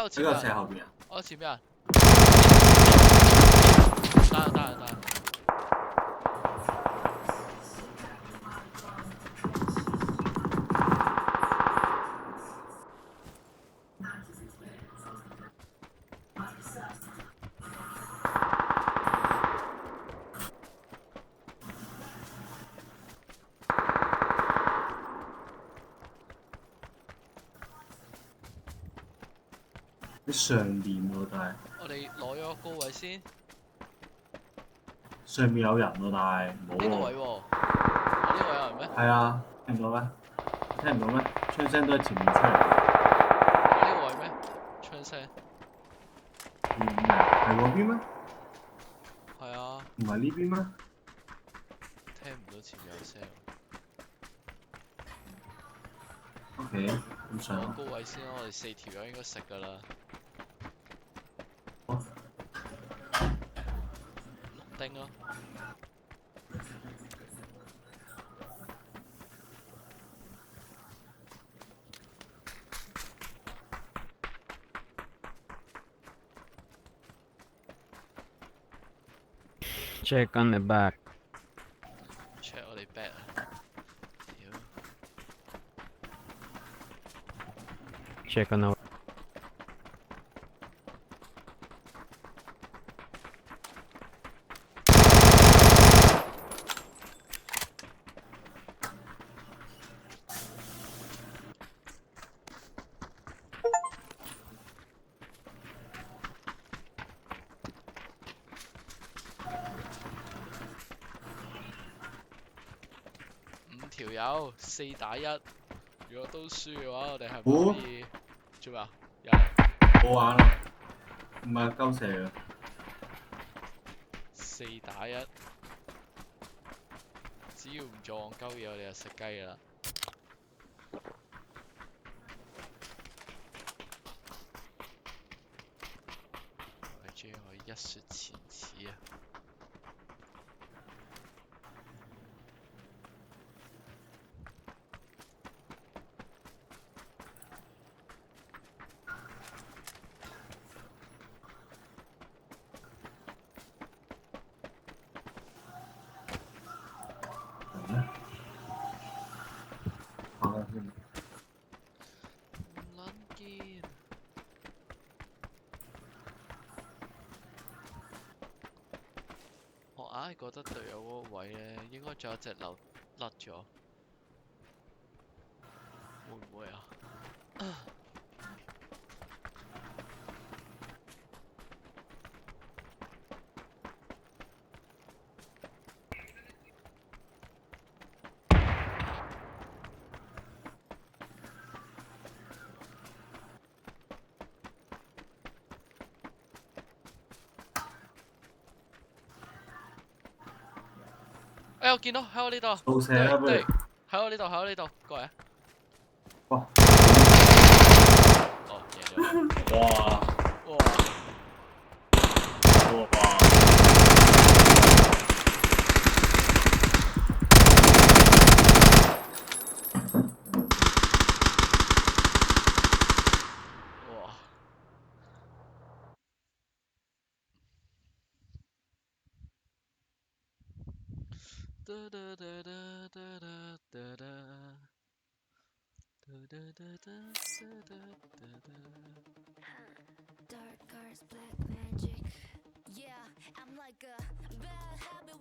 我前面喺個石後邊啊！我前面打人。喺上面喎，但係我哋攞咗個高位先，上面有人喎，但係冇呢個位喎。喎，我呢個位有人咩？係啊，聽唔到咩？聽唔到咩？槍聲都喺前面出嚟。我呢個位咩？槍聲。係嗰邊咩？係啊，唔係呢邊咩聽唔到前面有聲。 ？OK，咁上攞高位先咯，我哋4條友應該食㗎啦。好6丁咯。Check on the back. check 我哋 back 啊！屌， Check on our. 5條友4打1，如果都輸嘅話，我哋係咪可以做咩啊？有人冇玩啦，唔係鳩射嘅。 4打1，只要唔做戇鳩嘢，我哋就食雞㗎啦。YJ 可以一雪前恥啊！唔撚見。我硬係覺得隊友嗰個位咧，應該仲有一隻流甩咗，會唔會啊？哎，我見到喺我呢度，掃射啦，不如。喺我呢度，喺我呢度，過嚟啊！哇！哦，贏咗。哇！哇！哇！Dark arts, black magic. Yeah, I'm like a bad habit